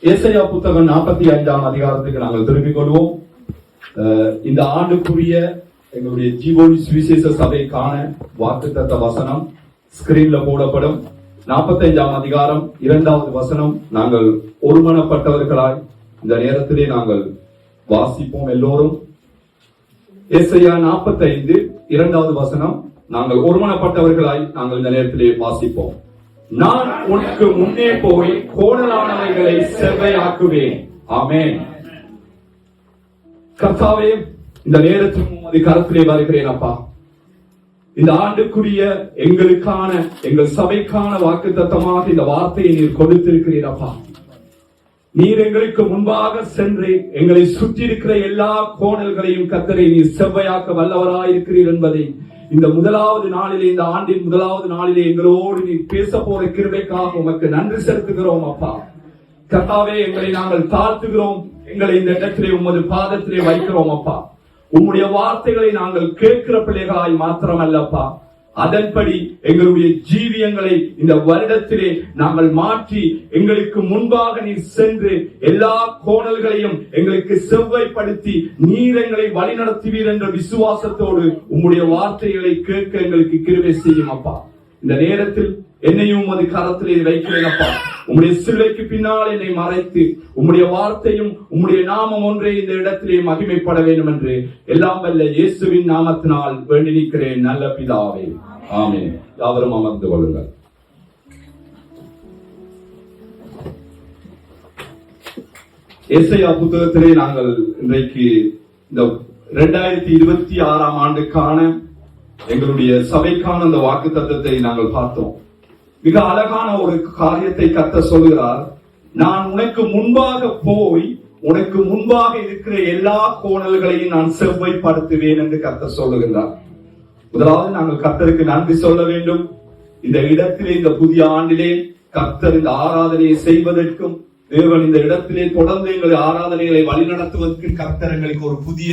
ஏசாயா புத்தகம் 45ஆம் அதிகாரத்துக்கு நாங்கள் திரும்பிக் கொள்வோம். இந்த ஆண்டுக்குரிய எங்களுடைய ஜீவோனி சுவிசேஷ சபைக்கான வாக்குத்தத்த வசனம் ஸ்கிரீன்ல போடப்படும். 45ஆம் அதிகாரம் 2வது வசனம். நாங்கள் ஒருமனப்பட்டவர்களாய் இந்த நேரத்திலே நாங்கள் வாசிப்போம். எல்லோரும் ஏசாயா 45 2வது வசனம். நாங்கள் ஒருமனப்பட்டவர்களாய் நாங்கள் இந்த நேரத்திலே வாசிப்போம். நான் உனக்கு முன்னே போய் கோணலானவைகளை செவ்வையாக்குவேன். ஆமென். கர்த்தாவே, இந்த நேரத்தில் உமது கரத்திலே வருகிறேன் அப்பா. இந்த ஆண்டுக்குரிய எங்களுக்கான எங்கள் சபைக்கான வாக்குத்தத்தமாக இந்த வார்த்தையை நீர் கொடுத்திருக்கிறீர் அப்பா. நீர் எங்களுக்கு முன்பாக சென்று எங்களை சுற்றி இருக்கிற எல்லா கோணல்களையும் கர்த்தரை நீர் செவ்வையாக்க வல்லவராயிருக்கிறீர் என்பதை இந்த முதலாவது நாளிலே, இந்த ஆண்டின் முதலாவது நாளிலே எங்களோடு நீ பேச போற கிருபைக்காக உமக்கு நன்றி செலுத்துகிறோம் அப்பா. கர்த்தாவே, எங்களை நாங்கள் தாழ்த்துகிறோம். எங்களை இந்த இடத்திலே உமது பாதத்திலே வைக்கிறோம் அப்பா. உம்முடைய வார்த்தைகளை நாங்கள் கேட்கிற பிள்ளைகளாய் மாத்திரமல்லப்பா, அதன்படி எங்களுடைய ஜீவியங்களை இந்த வருடத்திலே நாங்கள் மாற்றி எங்களுக்கு முன்பாக நீர் சென்று எல்லா கோணல்களையும் எங்களுக்கு செவ்வாய்ப்படுத்தி நீர் எங்களை வழிநடத்துவீர் என்ற விசுவாசத்தோடு உம்முடைய வார்த்தைகளை கேட்க எங்களுக்கு கிருபை செய்யும் அப்பா. இந்த நேரத்தில் என்னையும் உமது கரத்திலே வைக்கிறேன் அப்பா. உம்முடைய சிலுவைக்கு பின்னால் என்னை மறைத்து உம்முடைய வார்த்தையும் உம்முடைய நாமம் ஒன்றே இந்த இடத்திலே மகிமைப்பட வேண்டும் என்று எல்லாம் வல்ல இயேசுவின் நாமத்தினால் வேண்டி நிற்கிறேன் நல்ல பிதாவே. ஆமென். யாவரும் அமர்ந்து கொள்ளுங்கள். ஏசாயா புத்தகத்திலே நாங்கள் இன்றைக்கு இந்த 2026ஆம் ஆண்டுக்கான எங்களுடைய சபைக்கான அந்த வாக்குத்தத்தத்தை நாங்கள் பார்த்தோம். மிக அழகான ஒரு காரியத்தை கர்த்தர் சொல்கிறார். நான் உனக்கு முன்பாக போய் உனக்கு முன்பாக இருக்கிற எல்லா கோணல்களையும் நான் செவ்வாய்ப்படுத்துவேன் என்று கர்த்தர் சொல்லுகின்றார். முதலாவது நாங்கள் கர்த்தருக்கு நன்றி சொல்ல வேண்டும். இந்த இடத்திலே, இந்த புதிய ஆண்டிலே கர்த்தர் இந்த ஆராதனையை செய்வதற்கும் தேவன் இந்த இடத்திலே தொடர்ந்து எங்களுடைய ஆராதனைகளை வழிநடத்துவதற்கு கர்த்தர் எங்களுக்கு ஒரு புதிய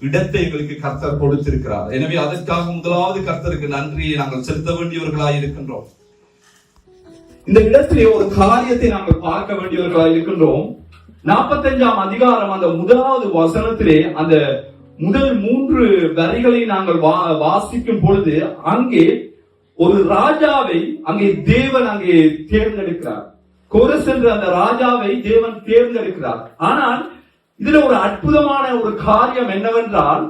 இடத்தை எங்களுக்கு கர்த்தர் கொடுத்திருக்கிறார். எனவே அதற்காக முதலாவது கர்த்தருக்கு நன்றியை நாங்கள் செலுத்த வேண்டியவர்களாய் இருக்கின்றோம். இந்த இடத்திலே ஒரு காரியத்தை நாங்கள் பார்க்க வேண்டியவர்களாக இருக்கின்றோம். 45ஆம் அதிகாரம் அந்த முதலாவது வசனத்திலே அந்த முதல் 3 வரிகளை நாங்கள் வாசிக்கும் பொழுது அங்கே ஒரு ராஜாவை அங்கே தேவன் அங்கே தேர்ந்தெடுக்கிறார். கோரஸ் என்ற அந்த ராஜாவை தேவன் தேர்ந்தெடுக்கிறார். ஆனால் இதுல ஒரு அற்புதமான ஒரு காரியம் என்னவென்றால்,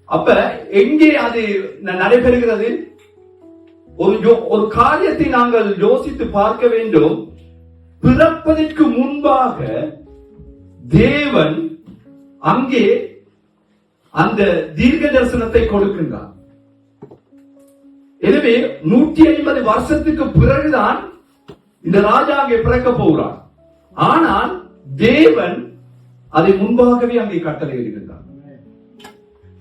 அப்ப எங்கே அது நடைபெறுகிறது? ஒரு காரியத்தை நாங்கள் யோசித்து பார்க்க வேண்டும். பிறப்பதற்கு முன்பாக தேவன் அங்கே அந்த தீர்க்க தரிசனத்தை கொடுக்கின்றார். எனவே 150 வருஷத்துக்கு பிறகுதான் இந்த ராஜா அங்கே பிறக்க போகிறார். ஆனால் தேவன் அதை முன்பாகவே அங்கே கட்டளையிடுகின்றார்.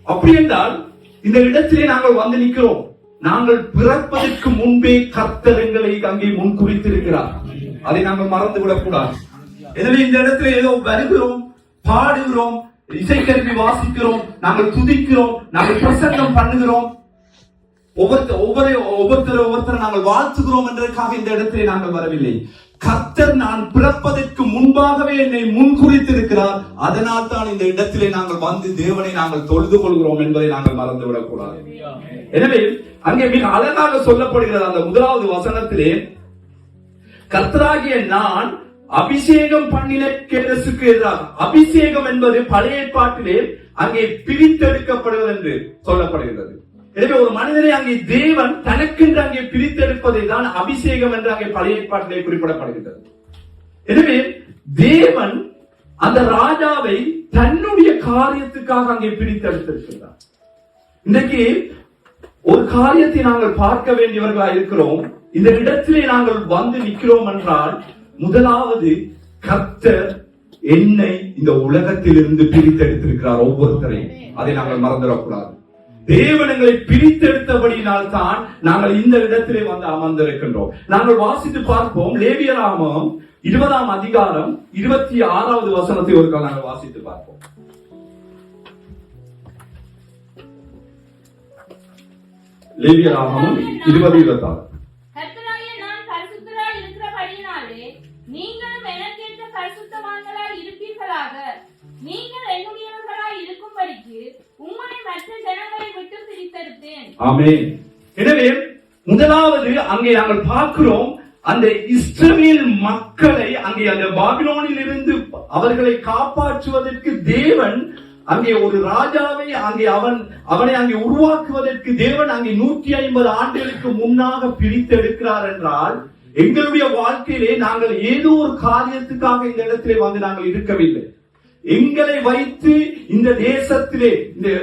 அப்படி என்றால் இந்த இடத்திலே நாங்கள் வந்து நிற்கிறோம். நாங்கள் பிறப்பதற்கு முன்பே கர்த்தர் எங்களை அங்கே முன்குறித்திருக்கிறார். அதை நாங்கள் மறந்துவிடக் கூடாது. எனவே இந்த இடத்துல ஏதோ வருகிறோம், பாடுகிறோம், இசைக்கருவி வாசிக்கிறோம், நாங்கள் துதிக்கிறோம், நாங்கள் பிரசங்கம் பண்ணுகிறோம், ஒவ்வொருத்தர் நாங்கள் வாழ்த்துகிறோம் என்றதுக்காக இந்த இடத்திலே நாங்கள் வரவில்லை. கர்த்தர் நான் பிறப்பதற்கு முன்பாகவே என்னை முன்குறித்திருக்கிறார். அதனால் தான் இந்த இடத்திலே நாங்கள் வந்து தேவனை நாங்கள் தொழுது கொள்கிறோம் என்பதை நாங்கள் மறந்துவிடக் கூடாது. எனவே அங்கே மிக அழகாக சொல்லப்படுகிறது அந்த முதலாவது வசனத்திலே, கர்த்தராகிய நான் அபிஷேகம் பண்ணின கேரசுக்கு எதிராக. அபிஷேகம் என்பது பழைய ஏற்பாட்டிலே அங்கே பிரித்தெடுக்கப்படுவது என்று சொல்லப்படுகிறது. எனவே ஒரு மனிதனை அங்கே தேவன் தனக்கென்று அங்கே பிரித்தெடுப்பதை தான் அபிஷேகம் என்று அங்கே பழைய ஏற்பாட்டிலே குறிப்பிடப்படுகிறது. எனவே தேவன் அந்த ராஜாவை தன்னுடைய காரியத்துக்காக அங்கே பிரித்தெடுத்திருக்கிறார். இன்றைக்கு ஒரு காரியத்தை நாங்கள் பார்க்க வேண்டியவர்களாக இருக்கிறோம். இந்த இடத்திலே நாங்கள் வந்து நிற்கிறோம் என்றால், முதலாவது கர்த்தர் என்னை இந்த உலகத்திலிருந்து பிரித்தெடுத்திருக்கிறார் ஒவ்வொருத்தரையும். அதை நாங்கள் மறந்துடக்கூடாது. தேவன் எங்களை பிரித்தெடுத்தபடியினால் தான் நாங்கள் இந்த இடத்திலே வந்து அமர்ந்திருக்கின்றோம். நாங்கள் வாசித்து பார்ப்போம். லேவியராகமம் 20ஆம் அதிகாரம் 26வது வசனத்தை ஒரு கால் நாங்கள் வாசித்து பார்ப்போம். லேவியராகமம் 20:26. கர்த்தராகிய நான் பரிசுத்தராய் உம்மை மற்ற ஜனங்களை விட்டு பிரித்தெடுத்தேன். ஆமென். எனவே முதலாவது அங்கே நாங்கள் பார்க்கிறோம், அந்த இஸ்ரவேல் மக்களை அங்கே அந்த பாபிலோனில் இருந்து அவர்களை காப்பாற்றுவதற்கு தேவன் அங்கே ஒரு ராஜாவை அங்கே அவனை அங்கே உருவாக்குவதற்கு தேவன் அங்கே 150 ஆண்டுகளுக்கு முன்னாக பிரித்தெடுக்கிறார் என்றால், எங்களுடைய வாழ்க்கையிலே நாங்கள் ஏதோ ஒரு காரியத்துக்காக இந்த இடத்திலே வந்து நாங்கள் இருக்கவில்லை. எங்களை வைத்து இந்த தேசத்திலே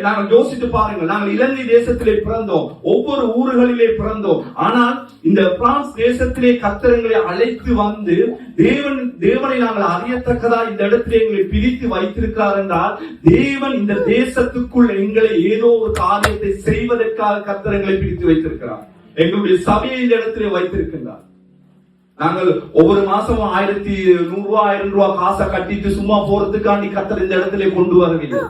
நாங்கள் யோசித்து பாருங்கள், நாங்கள் இலங்கை தேசத்திலே பிறந்தோம், ஒவ்வொரு ஊர்களிலே பிறந்தோம். ஆனால் இந்த பிரான்ஸ் தேசத்திலே கர்த்தரை அழைத்து வந்து தேவனை நாங்கள் அறியத்தக்கதா இந்த இடத்திலே எங்களை பிரித்து வைத்திருக்கிறார் என்றால், தேவன் இந்த தேசத்துக்குள் எங்களை ஏதோ ஒரு காரியத்தை செய்வதற்காக கர்த்தரை பிரித்து வைத்திருக்கிறார். எங்களுடைய சபையை இந்த இடத்திலே வைத்திருக்கின்றார். நாங்கள் ஒவ்வொரு மாசமும் 1100 ரூபாய் 1000 ரூபாய் காசை கட்டிட்டு சும்மா போறதுக்காண்டி கர்த்தர் இந்த இடத்திலே கொண்டு வரவில்லை.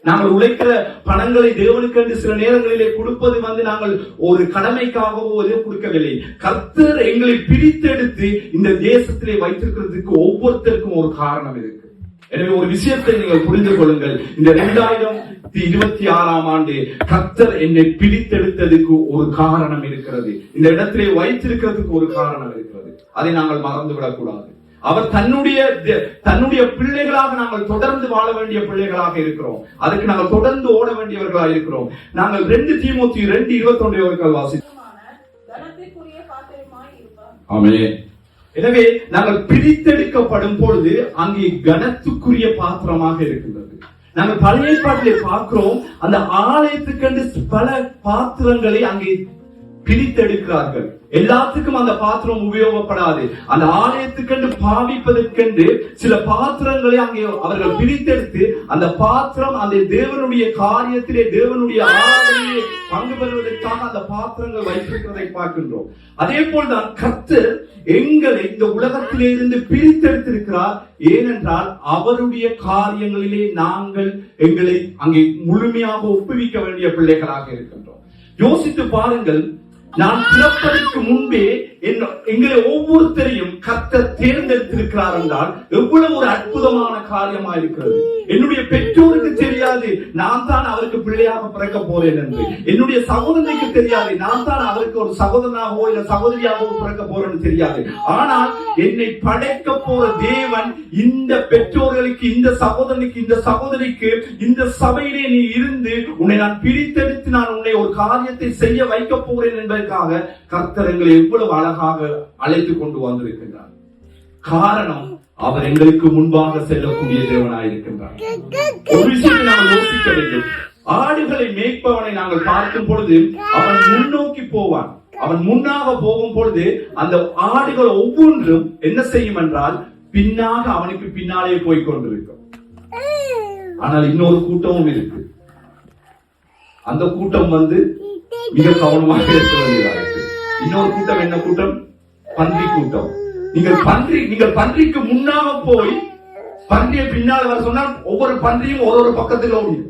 நாங்கள் உழைக்கிற பணங்களை தேவனுக்கு சில நேரங்களிலே கொடுப்பது நாங்கள் ஒரு கடமைக்காகவோ கொடுக்கவில்லை. கர்த்தர் எங்களை பிரித்தெடுத்து இந்த தேசத்திலே வைத்திருக்கிறதுக்கு ஒவ்வொருத்தருக்கும் ஒரு காரணம் இருக்கு. எனவே ஒரு விஷயத்தை நீங்கள் புரிந்து கொள்ளுங்கள், இந்த 2026ஆம் ஆண்டு கர்த்தர் என்னை பிரித்தெடுத்ததுக்கு ஒரு காரணம் இருக்கிறது. இந்த இடத்திலே வைத்திருக்கிறதுக்கு ஒரு காரணம் இருக்கிறது. அதை நாங்கள் மறந்துவிடக் கூடாது. அவர் தன்னுடைய பிள்ளைகளாக நாங்கள் தொடர்ந்து வாழ வேண்டிய பிள்ளைகளாக இருக்கிறோம். அதுக்கு நாங்கள் தொடர்ந்து ஓட வேண்டியவர்களாக இருக்கிறோம். நாங்கள் 2 தீமோத்தேயு 2:21 வாசித்தோம். ஆமென். எனவே நாங்கள் பிரித்தெடுக்கப்படும் பொழுது அங்கே கனத்துக்குரிய பாத்திரமாக இருக்கின்றது. நாங்கள் பழைய ஏற்பாட்டிலே பார்க்கிறோம், அந்த ஆலயத்துக்கென்று பல பாத்திரங்களை அங்கே பிரித்தெடுக்கிறார்கள். எல்லாத்துக்கும் அந்த பாத்திரம் உபயோகப்படாது. அந்த ஆலயத்துக்கென்று பாவிப்பதற்கென்று சில பாத்திரங்களை அங்கே அவர்கள் பிரித்தெடுத்து அந்த பாத்திரம் அந்த தேவனுடைய காரியத்திலே தேவனுடைய ஆராதனையிலே பங்கு பெறுவதற்காக அந்த பாத்திரங்கள் வைத்திருக்கிறதை பார்க்கின்றோம். அதே போல்தான் கர்த்தர் எங்களை இந்த உலகத்திலே இருந்து பிரித்தெடுத்திருக்கிறார். ஏனென்றால் அவருடைய காரியங்களிலே நாங்கள் எங்களை அங்கே முழுமையாக ஒப்புவிக்க வேண்டிய பிள்ளைகளாக இருக்கின்றோம். யோசித்து பாருங்கள், நான் பிறப்பதற்கு முன்பே எங்களை ஒவ்வொருத்தரையும் கர்த்தர் தேர்ந்தெடுத்திருக்கிறார் என்றால் எவ்வளவு ஒரு அற்புதமான காரியமா இருக்கிறது. என்னுடைய பெற்றோருக்கு தெரியாது நான் தான் அவருக்கு பிள்ளையாக பிறக்க போறேன் என்று. என்னுடைய சகோதரனுக்கு தெரியாது நான் தான் அவருக்கு ஒரு சகோதரனாகவோ இல்ல சகோதரியாகவோ பிறக்க போறேன்னு தெரியாது. ஆனால் என்னை படைக்க போற தேவன் இந்த பெற்றோர்களுக்கு, இந்த சகோதரனுக்கு, இந்த சகோதரிக்கு, இந்த சபையிலே நீ இருந்து உன்னை நான் பிரித்தெடுத்து நான் உன்னை ஒரு காரியத்தை செய்ய வைக்க போறேன் என்பதற்காக கர்த்தர் எங்களை எவ்வளவு அழகாக அழைத்து கொண்டு வந்திருக்கின்றார். காரணம், அவர் எங்களுக்கு முன்பாக செல்லக்கூடிய தேவனாயிருக்கின்றார். ஒரு விஷயம் நாம் யோசிக்க வேண்டும். ஆடுகளை மேய்ப்பவனை நாங்கள் பார்க்கும் பொழுது அவன் முன்னோக்கி போவான். அவன் முன்னாக போகும் பொழுது அந்த ஆடுகள் ஒவ்வொன்றும் என்ன செய்யும் என்றால் பின்னாக அவனுக்கு பின்னாலே போய் கொண்டிருக்கும். ஆனால் இன்னொரு கூட்டமும் இருக்கு. அந்த கூட்டம் மிக கவனமாக இருக்க வேண்டியதாக இருக்கு. இன்னொரு கூட்டம் என்ன கூட்டம்? பன்றி கூட்டம். நீங்கள் பன்றிக்கு முன்னாக போய் பன்றியை பின்னால் வர சொன்னால் ஒவ்வொரு பன்றியும் ஒரு பக்கத்தில் ஓடும்.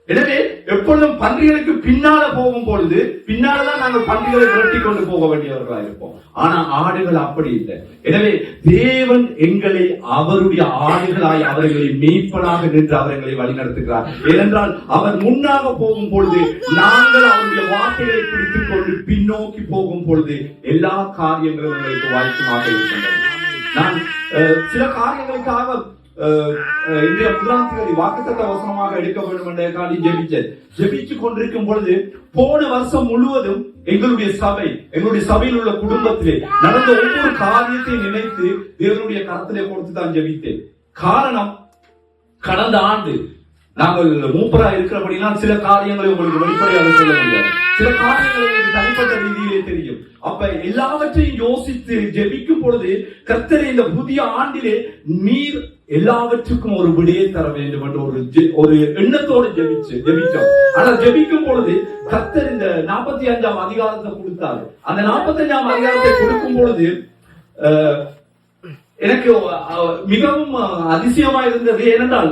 எனவே எப்பொழுதும் பன்றிகளுக்கு பின்னால போகும் பொழுது பின்னால்தான் நாங்கள் பன்றிகளை விரட்டி கொண்டு போக வேண்டியவர்களாக இருப்போம். ஆனா ஆடுகள் அப்படி இல்லை. எனவே தேவன் எங்களை அவருடைய ஆடுகளாய் அவர்களை மேய்ப்பனாக நின்று அவர்களை வழிநடத்துகிறார். ஏனென்றால் அவர் முன்னாக போகும் பொழுது நாங்கள் அவருடைய வார்த்தைகளை பிடித்துக் கொண்டு பின்னோக்கி போகும் பொழுது எல்லா காரியங்களும் எங்களுக்கு வாய்ப்புமாக இருக்கின்றன. நான் சில காரியங்களுக்காக இன்றைய முதலாம் தேதி வாக்குத்தத்த வசனமாக எடுக்க வேண்டும் என்ற ஜெபிச்சு கொண்டிருக்கும் பொழுது போன வருஷம் முழுவதும் எங்களுடைய சபையில் உள்ள குடும்பத்திலே நடந்த ஒவ்வொரு காரியத்தை நினைத்து தேவனுடைய கரத்திலே கொடுத்து தான் ஜெபித்தேன். காரணம், கடந்த ஆண்டு நாங்கள் மூப்பரா இருக்கிறபடினால் சில காரியங்களை உங்களுக்கு வெளிப்படையாக சொல்ல முடியாது. சில காரியங்களை தனிப்பட்ட ரீதியிலே தெரியும். அப்ப எல்லாவற்றையும் யோசித்து ஜெபிக்கும் பொழுது கர்த்தரே இந்த புதிய ஆண்டிலே நீர் எல்லாவற்றுக்கும் ஒரு விடையை தர வேண்டும் என்று ஒரு எண்ணத்தோடு ஜெபிச்சோம். ஆனா ஜெபிக்கும் பொழுது கர்த்தர் இந்த 45ஆம் அதிகாரத்தை கொடுத்தாரு. அந்த 45ஆம் அதிகாரத்தை கொடுக்கும் பொழுது எனக்கு மிகவும் அதிசயமா இருந்தது. ஏனென்றால்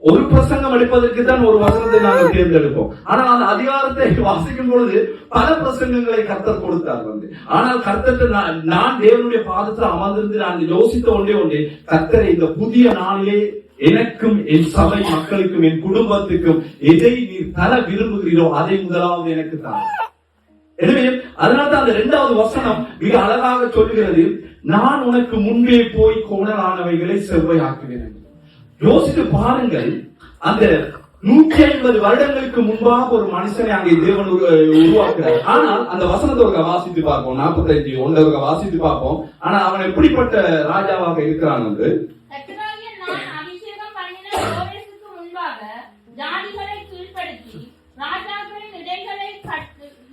ஒரு பிரசங்கம் எடுப்பதற்கு தான் ஒரு வசனத்தை நாங்கள் தேர்ந்தெடுப்போம். ஆனால் அந்த அதிகாரத்தை வாசிக்கும் பொழுது பல பிரசங்கங்களை கர்த்தர் கொடுத்தார். ஆனால் கர்த்தர் நான் தேவனுடைய பாதத்தில் அமர்ந்திருந்து நான் யோசித்த ஒன்றே கர்த்தரை இந்த புதிய நாளிலே எனக்கும் என் சபை மக்களுக்கும் என் குடும்பத்துக்கும் எதை நீர் தர விரும்புகிறீரோ அதை முதலாவது எனக்கு தான். எனவே அதனால்தான் அந்த 2வது வசனம் மிக அழகாக சொல்கிறது, நான் உனக்கு முன்பே போய் கோணலானவைகளை செவ்வையாக்குவேன். யோசித்து பாருங்கள், அந்த 150 வருடங்களுக்கு முன்பாக ஒரு மனுஷனை அங்கே தேவன் உருவாக்குறார். ஆனால் அந்த வசனத்தை வாசித்து பார்ப்போம், 45 வாசித்து பார்ப்போம். ஆனா அவன் எப்படிப்பட்ட ராஜாவாக இருக்கிறான் என்று, கர்த்தராகிய நான் அபிஷேகம் பண்ணின கோரேசுக்கு முன்பாக ஜாதிகளை கீழ்ப்படுத்தி ராஜாக்களின்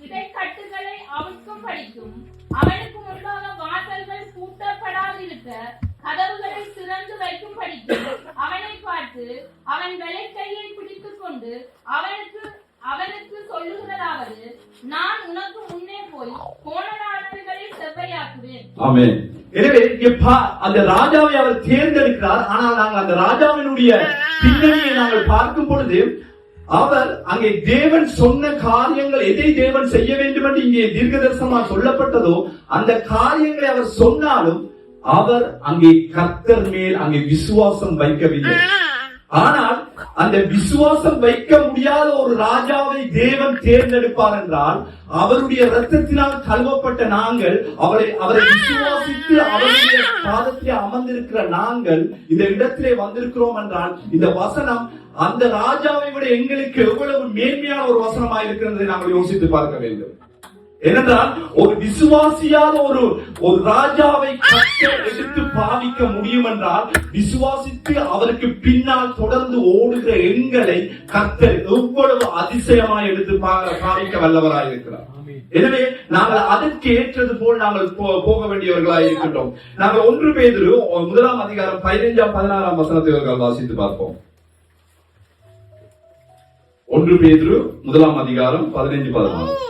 இடைக்கட்டுகளை அவிழ்க்கும் படிக்கும் அவனுக்கு முன்பாக வாசல்கள் பூட்டப்படாதிருக்க கதவுகளை திறந்து வைக்கும் படிக்கும் அவனை பார்த்து அவன் வலக்கையை பிடித்துக் கொண்டு அவனுக்கு சொல்லுகிறதாவது, நான் உனக்கு முன்னே போய் கோணலானவைகளை செவ்வையாக்குவேன். ஆமென். எனவே அந்த ராஜாவை அவர் தேர்ந்தெடுக்கிறார். ஆனால் நாங்கள் அந்த ராஜாவினுடைய பின்னணியை நாங்கள் பார்க்கும் பொழுது, அவர் அங்கே தேவன் சொன்ன காரியங்கள், எதை தேவன் செய்ய வேண்டும் என்று இங்கே தீர்க்கதரிசனமாக சொல்லப்பட்டதோ அந்த காரியங்களை அவர் சொன்னாலும் அவர் அங்கே கர்த்தர் மேல் அங்கே விசுவாசம் வைக்கவில்லை. ஆனால் அந்த விசுவாசம் வைக்க முடியாத ஒரு ராஜாவை தேவன் தேர்ந்தெடுப்பார் என்றால், அவருடைய இரத்தத்தினால் கழுவப்பட்ட நாங்கள், அவரை விசுவாசித்து அவருடைய பாதத்திலே அமர்ந்திருக்கிற நாங்கள் இந்த இடத்திலே வந்திருக்கிறோம் என்றால், இந்த வசனம் அந்த ராஜாவை விட எங்களுக்கு எவ்வளவு மேன்மையான ஒரு வசனமாக இருக்கிறதை நாங்கள் யோசித்து பார்க்க வேண்டும். ஏனென்றால் ஒரு விசுவாசியால் ஒரு ராஜாவை எடுத்து பாவிக்க முடியும் என்றால், விசுவாசித்து அவருக்கு பின்னால் தொடர்ந்து ஓடுகிற எங்களை கர்த்தர் எவ்வளவு அதிசயமாய் எடுத்து பாவிக்க வல்லவராய் இருக்கிறார். எனவே நாங்கள் அதற்கு ஏற்றது போல் நாங்கள் போக வேண்டியவர்களாய் இருக்கின்றோம். நாங்கள் 1 பேதுரு 1 அதிகாரம் 15 16 வசனத்தை வாசித்து பார்ப்போம். 1 பேதுரு 1 அதிகாரம் 15 16.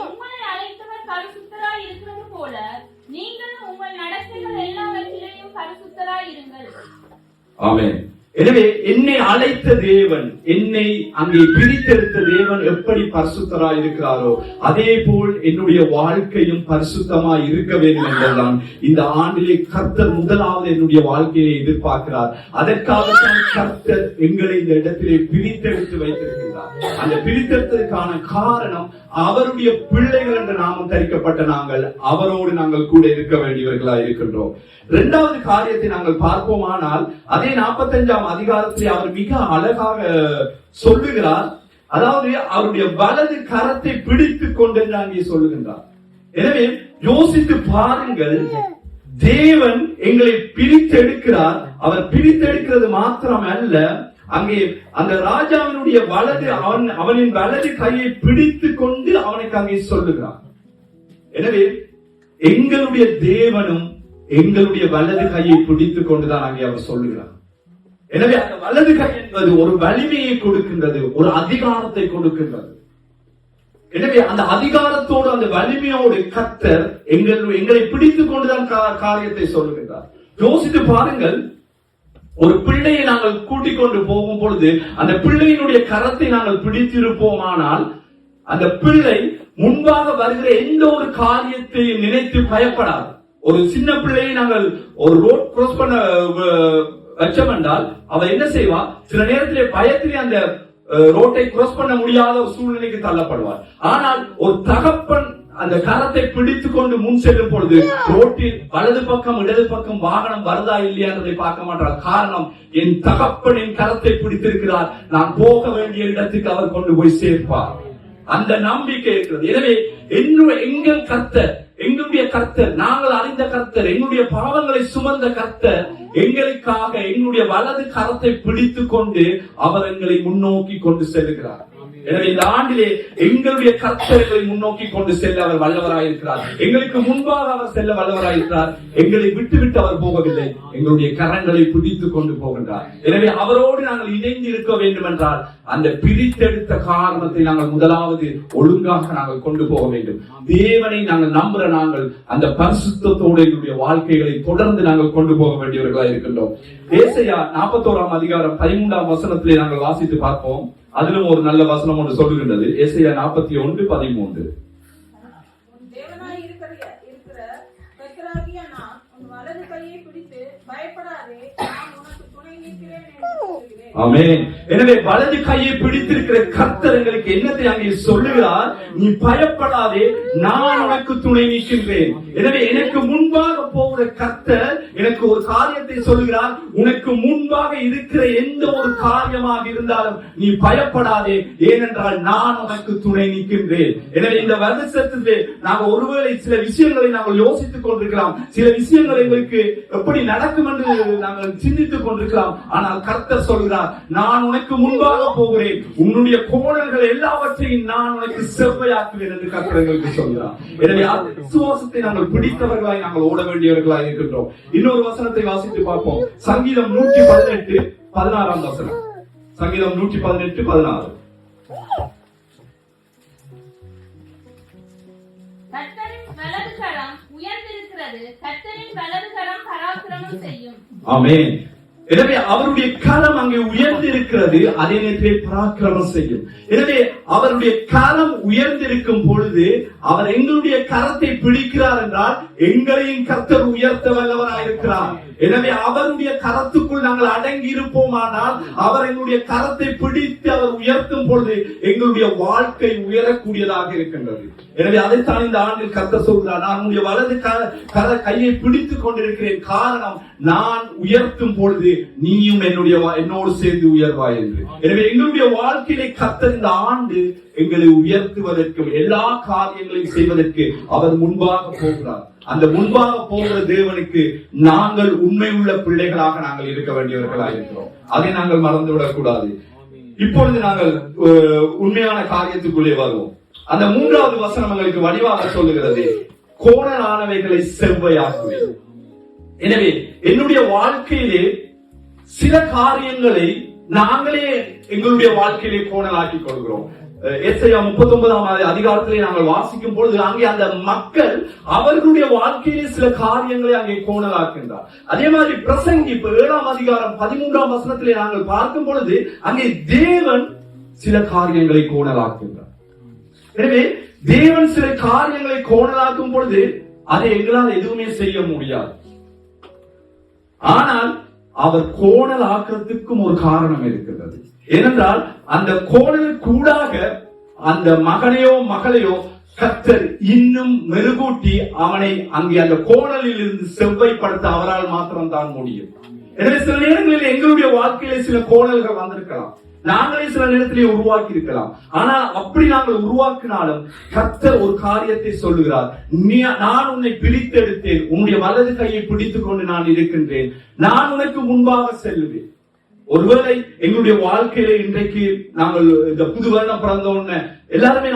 ஆமென். எனவே என்னை அழைத்த தேவன், என்னை அங்கே பிரித்தெடுத்த தேவன் எப்படி பரிசுத்தராய் இருக்கிறாரோ அதே போல் என்னுடைய வாழ்க்கையும் பரிசுத்தமாய் இருக்க வேண்டும் என்பதுதான் இந்த ஆண்டிலே கர்த்தர் முதலாவது என்னுடைய வாழ்க்கையை எதிர்பார்க்கிறார். அதற்காகத்தான் கர்த்தர் எங்களை இந்த இடத்திலே பிரித்தெடுத்து வைத்திருக்கிறார். அந்த பிரித்தெடுத்ததற்கான காரணம், அவருடைய பிள்ளைகள் என்ற நாமம் தரிக்கப்பட்ட நாங்கள் அவரோடு நாங்கள் கூட இருக்க வேண்டியவர்களாய் இருக்கின்றோம். 2வது காரியத்தை நாங்கள் பார்ப்போமானால், அதே 45 அதிகாரத்தில் அவர் மிக அழகாக சொல்லுகிறார். அதாவது அவருடைய வலது கரத்தை பிடித்துக் கொண்டு அங்கே சொல்லுகின்றார். எனவே யோசித்து பாருங்கள், தேவன் எங்களை பிரித்தெடுக்கிறார். அவர் பிரித்தெடுக்கிறது மாத்திரம் அல்ல, அங்கே அந்த ராஜாவினுடைய அவனின் வலது கையை பிடித்துக் கொண்டு அவனுக்கு அங்கே சொல்லுகிறார். எனவே எங்களுடைய தேவனும் எங்களுடைய வலது கையை பிடித்துக் கொண்டுதான் அங்கே அவர் சொல்லுகிறார். எனவே அந்த வலது கை என்பது ஒரு வலிமையை கொடுக்கின்றது, ஒரு அதிகாரத்தை கொடுக்கின்றது. எனவே அந்த அதிகாரத்தோடு அந்த வலிமையோடு கர்த்தர் எங்களை பிடித்துக் கொண்டுதான் காரியத்தை சொல்லுகின்றார். யோசித்து பாருங்கள், ஒரு பிள்ளையை நாங்கள் கூட்டிக் கொண்டு போகும் பொழுது அந்த பிள்ளையினுடைய கரத்தை நாங்கள் பிடித்திருப்போமானால், அந்த பிள்ளை முன்பாக வருகிற எந்த ஒரு காரியத்தையும் நினைத்து பயப்படாது. ஒரு சின்ன பிள்ளையை நாங்கள் ஒரு ரோட் கிராஸ் பண்ண வச்சோம் என்றால் அவ என்ன செய்வா, சில நேரத்திலே பயத்திலே அந்த ரோட்டை கிராஸ் பண்ண முடியாத ஒரு சூழ்நிலைக்கு தள்ளப்படுவார். ஆனால் ஒரு தகப்பன் அந்த கரத்தை பிடித்துக் கொண்டு முன் செல்லும் பொழுது ரோட்டில் வலது பக்கம் இடது பக்கம் வாகனம் வருதா இல்லையா என்பதை பார்க்க மாட்டார். காரணம், என் தகப்பன் என் கரத்தை பிடித்திருக்கிறார், நான் போக வேண்டிய இடத்துக்கு அவர் கொண்டு போய் சேர்ப்பார். அந்த நம்பிக்கை இருக்கிறது. எனவே எங்கள் கர்த்தர், எங்களுடைய கர்த்தர், நாங்கள் அறிந்த கர்த்தர், எங்களுடைய பாவங்களை சுமந்த கர்த்தர் எங்களுக்காக எங்களுடைய வலது கரத்தை பிடித்துக் கொண்டு அவர் எங்களை முன்னோக்கி கொண்டு செல்கிறார். எனவே இந்த ஆண்டிலே எங்களுடைய கர்த்தர்களை முன்னோக்கி கொண்டு செல்ல அவர் வல்லவராயிருக்கிறார். எங்களுக்கு முன்பாக அவர் செல்ல வல்லவராயிருக்கிறார். எங்களை விட்டு விட்டு அவர் போகவில்லை, எங்களுடைய கரங்களை பிடித்துக் கொண்டு போகின்றார். எனவே அவரோடு நாங்கள் இணைந்து இருக்க வேண்டும் என்றால் அந்த பிரித்தெடுத்த காரணத்தை நாங்கள் முதலாவது ஒழுங்காக நாங்கள் கொண்டு போக வேண்டும். தேவனை நாங்கள் நம்புற நாங்கள் அந்த பரிசுத்தத்தோடு எங்களுடைய வாழ்க்கைகளை தொடர்ந்து நாங்கள் கொண்டு போக வேண்டியவர்களாக இருக்கின்றோம். ஏசாயா 41 அதிகாரம் 13 வசனத்திலே நாங்கள் வாசித்து பார்ப்போம். அதிலும் ஒரு நல்ல வசனம் ஒன்று சொல்லுகின்றது. ஏசாயா 41:13. தேவனாய் இருக்கிற கர்த்தராகிய நான் உன் வலது கையை பிடித்து பயப்படாதே, நான் உனக்கு துணை நிற்கிறேன் ஆமென். எனவே வலது கையை பிடித்திருக்கிற கர்த்தர் எங்களுக்கு என்னத்தை அங்கே சொல்லுகிறார்? நீ பயப்படாதே, நான் உனக்கு துணை நிற்கின்றேன். எனவே எனக்கு முன்பாக போகிற கர்த்தர் எனக்கு ஒரு காரியத்தை சொல்லுகிறார். உனக்கு முன்பாக இருக்கிற எந்த ஒரு காரியமாக இருந்தாலும் நீ பயப்படாதே, ஏனென்றால் நான் உனக்கு துணை நிற்கின்றேன். எனவே இந்த வருஷத்திலே நாங்கள் ஒருவேளை சில விஷயங்களை நாங்கள் யோசித்துக் கொண்டிருக்கலாம், சில விஷயங்கள் எங்களுக்கு எப்படி நடக்கும் என்று நாங்கள் சிந்தித்துக் கொண்டிருக்கலாம். ஆனால் கர்த்தர் சொல்கிறார், நான் உனக்கு முன்பாக போகிறேன், உன்னுடைய கோணல்கள் எல்லாவற்றையும் நான் உனக்கு செவ்வையாக்குவேன் என்று கர்த்தர் எங்களுக்கு சொல்கிறார். எனவே அந்த விசுவாசத்தை நாங்கள் பிடித்தவர்களாய் நாங்கள் ஓட வேண்டியவர்களாய் இருக்கின்றோம். இன்னொரு வசனத்தை வாசித்து பார்ப்போம். சங்கீதம் 118:16 வசனம். சங்கீதம் 118:16. கர்த்தரின் வலது கரம் உயர்ந்திருக்கிறது, கர்த்தரின் வலது கரம் பராக்கிரமம் செய்யும். ஆமென். எனவே அவருடைய கரம் அங்கே உயர்ந்திருக்கிறது, அதே நேரத்தில் பராக்கிரமம் செய்யும். எனவே அவருடைய கரம் உயர்ந்திருக்கும் பொழுது அவர் எங்களுடைய கரத்தை பிடிக்கிறார் என்றால் எங்களையும் கர்த்தர் உயர்த்த வல்லவராயிருக்கிறார். எனவே அவருடைய கரத்துக்குள் நாங்கள் அடங்கி இருப்போமானால் அவர் எங்களுடைய கரத்தை பிடித்து அவர் உயர்த்தும் பொழுது எங்களுடைய வாழ்க்கை உயரக்கூடியதாக இருக்கின்றது. எனவே அதைத்தான் இந்த ஆண்டில் கர்த்தர் சொல்கிறார், நான் உங்களுடைய வலது கையை பிடித்துக் கொண்டிருக்கிறேன், காரணம் நான் உயர்த்தும் பொழுது நீயும் என்னோடு சேர்ந்து உயர்வாய் என்று. எனவே எங்களுடைய வாழ்க்கையிலே கர்த்தர் இந்த ஆண்டு எங்களை உயர்த்துவதற்கும் எல்லா காரியங்களையும் செய்வதற்கு அவர் முன்பாக போகிறார். அந்த முன்பாக போகிற தேவனுக்கு நாங்கள் உண்மை உள்ள பிள்ளைகளாக நாங்கள் இருக்க வேண்டியவர்களாக இருக்கிறோம். அதை நாங்கள் மறந்துவிடக் கூடாது. இப்பொழுது நாங்கள் உண்மையான காரியத்துக்குள்ளே வருவோம். அந்த 3வது வசனம் எங்களுக்கு வடிவாக சொல்லுகிறது, கோணலானவைகளை செவ்வையாக்குவேன். எனவே என்னுடைய வாழ்க்கையிலே சில காரியங்களை நாங்களே எங்களுடைய வாழ்க்கையிலே கோணலாக்கிக் கொள்கிறோம். எஸ்ஐயா 39ஆம் அதிகாரத்திலே நாங்கள் வாசிக்கும் பொழுது அங்கே அந்த மக்கள் அவர்களுடைய வாழ்க்கையிலே சில காரியங்களை அங்கே கோணலாக்கின்றார். அதே மாதிரி பிரசங்கி 7ஆம் அதிகாரம் 13ஆம் வசனத்திலே நாங்கள் பார்க்கும் பொழுது அங்கே தேவன் சில காரியங்களை கோணலாக்கின்றார். எனவே தேவன் சில காரியங்களை கோணலாக்கும் பொழுது அதை எங்களால் எதுவுமே செய்ய முடியாது. ஆனால் அவர் கோணல் ஆக்கிறதுக்கும் ஒரு காரணம் இருக்கிறது. ஏனென்றால் அந்த கோணல் கூடாக அந்த மகனையோ மகளையோ கர்த்தர் இன்னும் மெருகூட்டி அவனை அங்கே அந்த கோணலில் இருந்து செவ்வைப்படுத்த அவரால் மாத்திரம் தான் முடியும். எனவே சில நேரங்களில் எங்களுடைய வாழ்க்கையில சில கோணல்கள் வந்திருக்கலாம், நாங்களே சில நேரத்திலே உருவாக்கி இருக்கலாம். ஆனால் அப்படி நாங்கள் உருவாக்கினாலும் கர்த்தர் ஒரு காரியத்தை சொல்லுகிறார், நான் உன்னை பிரித்தெடுத்தேன், உன்னுடைய வலது கையை பிடித்துக் கொண்டு நான் இருக்கின்றேன், நான் உனக்கு முன்பாக செல்லுவேன். ஒருவேளை எங்களுடைய வாழ்க்கையில இன்றைக்கு நாங்கள் இந்த புது வருடம் பிறந்த உடனே எல்லாருமே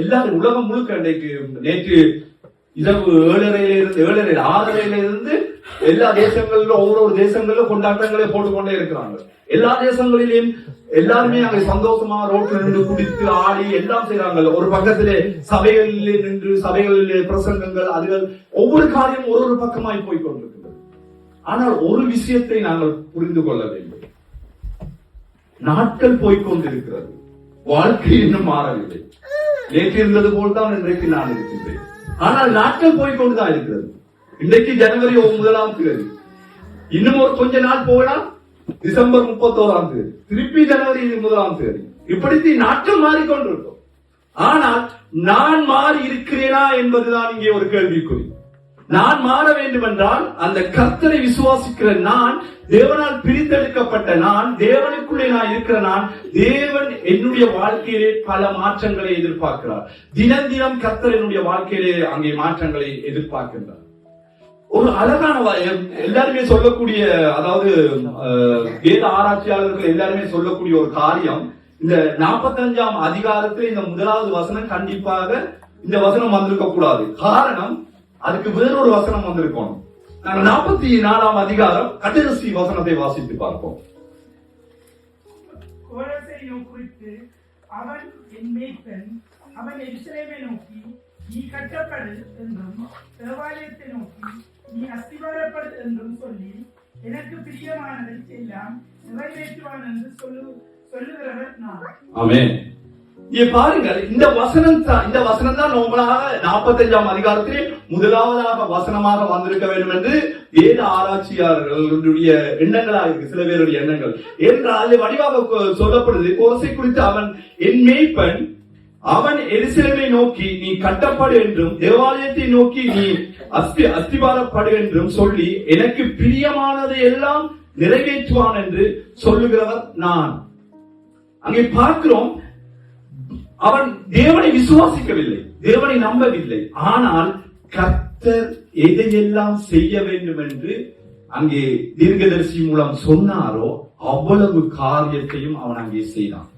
எல்லாரும் உலகம் முழுக்க இன்றைக்கு நேற்று இரவு 6:30 இருந்து எல்லா தேசங்களிலும் ஒவ்வொரு தேசங்களிலும் கொண்டாட்டங்களே போட்டுக்கொண்டே இருக்கிறாங்க. எல்லா தேசங்களிலும் எல்லாருமே அங்கே சந்தோஷமா ரோட்ல நின்று குடித்து ஆடி எல்லாம் செய்யறாங்க. ஒரு பக்கத்திலே சபைகளிலே நின்று சபைகளிலே பிரசங்கங்கள், அதுகள் ஒவ்வொரு காரியம் ஒரு பக்கமாய் போய் கொண்டிருக்கிறது. ஆனால் ஒரு விஷயத்தை நாங்கள் புரிந்து கொள்ள வேண்டும், நாட்கள் போய்கொண்டிருக்கிறது, வாழ்க்கை இன்னும் மாறவில்லை. நேற்று இருந்தது போல்தான் இன்றைக்கு நான் இருக்கின்றேன். ஆனால் நாட்கள் போய்கொண்டுதான் இருக்கிறது. இன்றைக்கு ஜனவரி 1ஆம் தேதி, இன்னும் ஒரு கொஞ்ச நாள் போகலாம் டிசம்பர் 31ஆம் தேதி, திருப்பி ஜனவரி 1ஆம் தேதி, இப்படி நாட்கள் மாறிக்கொண்டிருக்கும். ஆனால் நான் மாறி இருக்கிறேனா என்பதுதான் இங்கே ஒரு கேள்விக்குறி. நான் மாற வேண்டும் என்றால் அந்த கர்த்தரை விசுவாசிக்கிற நான், தேவனால் பிரித்தெடுக்கப்பட்ட நான், தேவனுக்குள்ளே நான் இருக்கிற நான், தேவன் என்னுடைய வாழ்க்கையிலே பல மாற்றங்களை எதிர்பார்க்கிறார். தினம் தினம் கர்த்தர் என்னுடைய வாழ்க்கையிலே அங்கே மாற்றங்களை எதிர்பார்க்கின்றார். ஒரு அழகான எல்லாருமே சொல்லக்கூடிய, அதாவது வேத ஆராய்ச்சியாளர்கள் எல்லாருமே சொல்லக்கூடிய ஒரு காரியம், இந்த 45ஆம் அதிகாரத்தில் இந்த 1வது வசனம் கண்டிப்பாக இந்த வசனம் வந்திருக்க கூடாது. காரணம், அதுக்கு வேறொரு வசனம் வந்திருக்கணும். நாங்கள் 44ஆம் அதிகாரம் கடைசி வசனத்தை வாசித்து பார்ப்போம். கோரசையை குறித்து அவன் என் மேய்ப்பன், அவன் எருசலேமை நோக்கி நீ கட்டப்படு என்றும் தேவாலயத்தை நோக்கி நீ அஸ்திவாரப்படு என்றும் சொல்லி எனக்கு பிரியமானதை எல்லாம் நிறைவேற்றுவான் என்று சொல்லுகிறவர் நான். ஆமென். இங்க பாருங்கள், இந்த வசனம் தான் நோமலாக 45ஆம் அதிகாரத்திலே முதலாவதாக வசனமாக வந்திருக்க வேண்டும் என்று வேத ஆராய்ச்சியாளர்களுடைய எண்ணங்களா இருக்கு, சில பேருடைய எண்ணங்கள். என்றால் வடிவாக சொல்லப்படுது, கோசை குறித்து அவன் என் மேய்ப்பன், அவன் எருசலேமை நோக்கி நீ கட்டப்படு என்றும் தேவாலயத்தை நோக்கி நீ அஸ்திபாரப்படு என்றும் சொல்லி எனக்கு பிரியமானதை எல்லாம் நிறைவேற்றுவான் என்று சொல்லுகிறவர் நான். அங்கே பார்க்கிறோம், அவன் தேவனை விசுவாசிக்கவில்லை, தேவனை நம்பவில்லை. ஆனால் கர்த்தர் எதையெல்லாம் செய்ய வேண்டும் என்று அங்கே தீர்க்கதரிசி மூலம் சொன்னாரோ அவ்வளவு காரியத்தையும் அவன் அங்கே செய்தான்.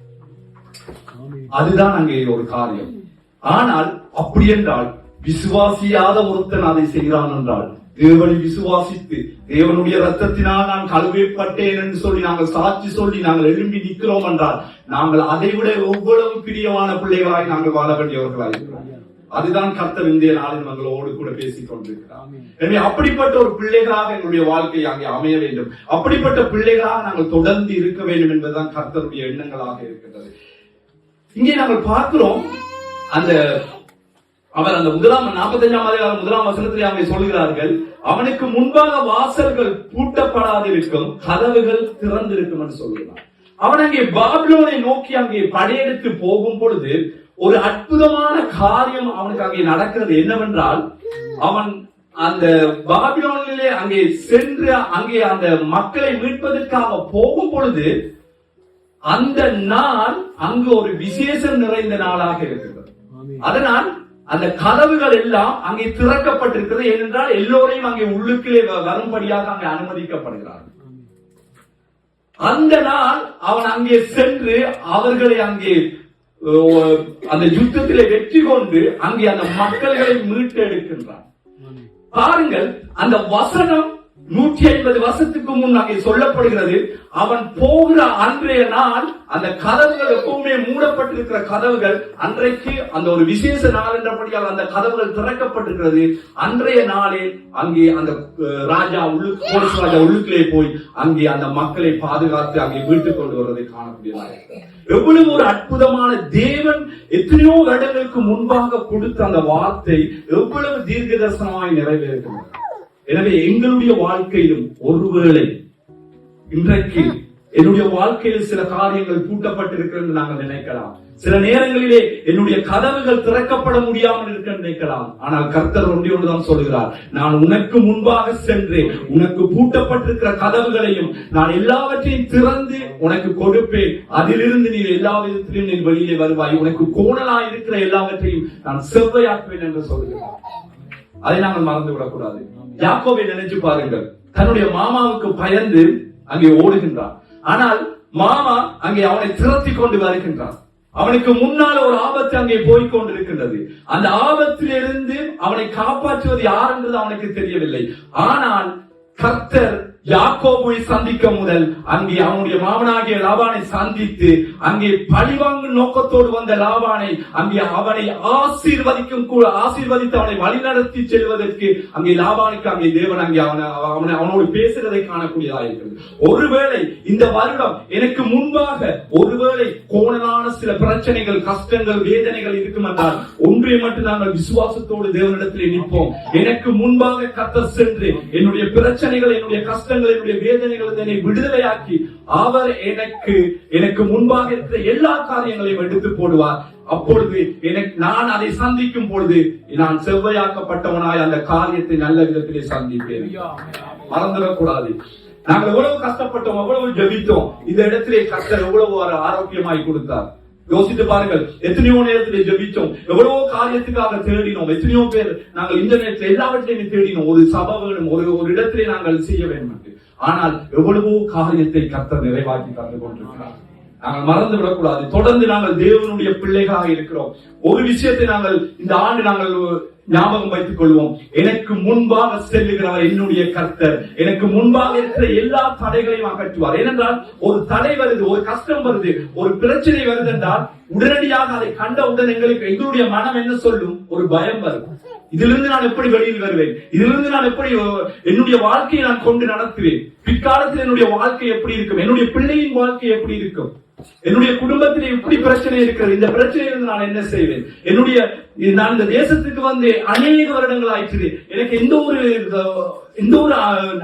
அதுதான் அங்கே ஒரு காரியம். ஆனால் அப்படி என்றால் விசுவாசியாத ஒருத்தன் அதை செய்கிறான் என்றால், தேவனை விசுவாசித்து தேவனுடைய ரத்தத்தினால் நான் கழுவப்பட்டேன் என்று சொல்லி நாங்கள் சாட்சி சொல்லி நாங்கள் எழும்பி நிற்கிறோம் என்றால், நாங்கள் அதை விட எவ்வளவு பிரியமான பிள்ளைகளாய் நாங்கள் வாழ வேண்டியவர்களாய் இருக்கிறோம். அதுதான் கர்த்தர் இந்திய நாளில் எங்களோடு கூட பேசிக் கொண்டிருக்கிறார். எனவே அப்படிப்பட்ட ஒரு பிள்ளைகளாக எங்களுடைய வாழ்க்கை அங்கே அமைய வேண்டும், அப்படிப்பட்ட பிள்ளைகளாக நாங்கள் தொடர்ந்து இருக்க வேண்டும் என்பதுதான் கர்த்தருடைய எண்ணங்களாக இருக்கிறது. இங்கே நாங்கள் பார்க்கிறோம், அவர் அந்த 45ஆம் அதிகாரம் 1ஆம் வசனத்திலே அங்கே சொல்கிறார்கள், அவனுக்கு முன்பாக வாசல்கள் பூட்டப்படாதிருக்கும், கதவுகள் திறந்திருக்கும் என்று சொல்கிறார். அவன் அங்கே பாபிலோனை நோக்கி அங்கே படையெடுத்து போகும் பொழுது ஒரு அற்புதமான காரியம் அவனுக்கு அங்கே நடக்கிறது. என்னவென்றால், அவன் அந்த பாபிலோனிலே அங்கே சென்று அங்கே அந்த மக்களை மீட்பதற்காக போகும் பொழுது அந்த நாள் அங்கு ஒரு விசேஷம் நிறைந்த நாளாக இருக்கிறது. அதனால் அந்த கதவுகள் எல்லாம் அங்கே திறக்கப்பட்டிருக்கிறது. ஏனென்றால் எல்லோரையும் அங்கே உள்ளுக்குள்ளே வரும்படியாக அங்கே அனுமதிக்கப்படுகிறார்கள். அந்த நாள் அவன் அங்கே சென்று அவர்களை அங்கே அந்த யுத்தத்திலே வெற்றி கொண்டு அங்கே அந்த மக்களை மீட்டெடுக்கின்றான். பாருங்கள், அந்த வசனம் 150 வருஷத்துக்கு முன் அங்கே சொல்லப்படுகிறது. அவன் போகிற அன்றைய நாள் அந்த கதவுகள் எப்பவுமே மூடப்பட்டிருக்கிற கதவுகள் அன்றைக்கு அந்த ஒரு விசேஷ நாள் என்றபடியால் அந்த கதவுகள் திறக்கப்பட்டிருக்கிறது. அன்றைய நாளே அங்கே அந்த ராஜா உள்ளுக்குள்ளே போய் அங்கே அந்த மக்களை பாதுகாத்து அங்கே மீட்டுக் கொண்டு வருவதை காணக்கூடியதாக இருக்கிறது. எவ்வளவு ஒரு அற்புதமான தேவன் எத்தனையோ வருடங்களுக்கு முன்பாக கொடுத்த அந்த வார்த்தை எவ்வளவு தீர்க்க தரிசனமாய் நிறைவேறுகிறது. எனவே எங்களுடைய வாழ்க்கையிலும் ஒருவேளை இன்றைக்கு என்னுடைய வாழ்க்கையில் சில காரியங்கள் பூட்டப்பட்டிருக்கிறது நாங்கள் நினைக்கலாம். சில நேரங்களிலே என்னுடைய கதவுகள் திறக்கப்பட முடியாமல் இருக்க நினைக்கலாம். ஆனால் கர்த்தர் ஒன்றுதான் சொல்கிறார், நான் உனக்கு முன்பாக சென்று உனக்கு பூட்டப்பட்டிருக்கிற கதவுகளையும் நான் எல்லாவற்றையும் திறந்து உனக்கு கொடுப்பேன். அதிலிருந்து நீ எல்லா விதத்திலும் நீ வெளியே வருவாய். உனக்கு கோணலாய் இருக்கிற எல்லாவற்றையும் நான் செவ்வையாக்குவேன் என்று சொல்கிறார். அதை நாங்கள் மறந்து விடக்கூடாது. யாக்கோபை நினைச்சு பாருங்கள், தன்னுடைய மாமாவுக்கு பயந்து அங்கே ஓடுகின்றான். ஆனால் மாமா அங்கே அவனை திரட்டி கொண்டு வருகின்றான். அவனுக்கு முன்னால ஒரு ஆபத்து அங்கே போய்கொண்டிருக்கின்றது. அந்த ஆபத்திலிருந்து அவனை காப்பாற்றுவது யார் என்றது அவனுக்கு தெரியவில்லை. ஆனால் கர்த்தர் யாக்கோபை சந்திக்க முதல் அங்கே அவனுடைய மாமனாகிய லாபானை சந்தித்து அங்கே பழிவாங்கும் நோக்கத்தோடு வந்த லாபானை அங்கே அவனை ஆசீர்வதித்து அவனை வழிநடத்தி செல்வதற்கு அங்கே லாபானுக்கு அங்கே தேவன் அங்கே அவனோடு பேசுறதை காணக்கூடியதாக இருக்கிறது. ஒருவேளை இந்த வருடம் எனக்கு முன்பாக ஒருவேளை கோணலான சில பிரச்சனைகள், கஷ்டங்கள், வேதனைகள் இருக்கும் என்றால் ஒன்றை மட்டும் நாங்கள் விசுவாசத்தோடு தேவனிடத்திலே நிற்போம். எனக்கு முன்பாக கர்த்தர் சென்று என்னுடைய பிரச்சனைகள், என்னுடைய கஷ்டங்கள், என்னுடைய வேதனைகள் என்னை விடுதலையாக்கி அவர் எனக்கு முன்பாக இருக்கிற எல்லா காரியங்களையும் எடுத்து போடுவார். அப்பொழுது நான் அதை சந்திக்கும் பொழுது நான் செவ்வையாக்கப்பட்டவனாய் அந்த காரியத்தை நல்ல விதத்திலே சந்திப்பேன். மறந்துடக்கூடாது. நாங்கள் எவ்வளவு கஷ்டப்பட்டோம், எவ்வளவு ஜெபித்தோம், இந்த இடத்திலே கர்த்தர் எவ்வளவு ஆரோக்கியமாய் கொடுத்தார். யோசித்து பாருங்கள், எத்தனையோ நேரத்திலே ஜெபிச்சோம், எவ்வளவோ காரியத்துக்காக தேடினோம், எத்தனையோ பேர் நாங்கள் இன்டர்நெட்ல எல்லாவற்றையும் தேடினோம், ஒரு சபை வேணும், ஒரு இடத்திலே நாங்கள் செய்ய வேண்டும். ஆனால் எவ்வளவோ காரியத்தை கர்த்தர் நிறைவாக்கி தந்து கொண்டிருக்கிறார். நாங்கள் மறந்து விடக்கூடாது. தொடர்ந்து நாங்கள் தேவனுடைய பிள்ளைகளாக இருக்கிறோம். ஒரு விஷயத்தை நாங்கள் இந்த ஆண்டு நாங்கள் ஞாபகம் வைத்துக் கொள்வோம். எனக்கு முன்பாக செல்லுகிறவர் என்னுடைய கர்த்தர். எனக்கு முன்பாக இருக்கிற எல்லா தடைகளையும் அகற்றுவார். ஏனென்றால் ஒரு தடை வருது, ஒரு கஷ்டம் வருது, ஒரு பிரச்சனை வருது என்றால் உடனடியாக அதை கண்டவுடன் எங்களுடைய மனம் என்ன சொல்லும்? ஒரு பயம் வரும். இதிலிருந்து நான் எப்படி வெளியில் வருவேன்? இதிலிருந்து நான் எப்படி என்னுடைய வாழ்க்கையை நான் கொண்டு நடத்துவேன்? பிற்காலத்தில் என்னுடைய வாழ்க்கை எப்படி இருக்கும்? என்னுடைய பிள்ளையின் வாழ்க்கை எப்படி இருக்கும்? என்னுடைய குடும்பத்திலே இப்படி பிரச்சனை இருக்கிறது, இந்த பிரச்சனையிலிருந்து நான் என்ன செய்வேன்? நான் இந்த தேசத்துக்கு வந்து அநேக வருடங்கள் ஆயிற்று, எனக்கு எந்த ஒரு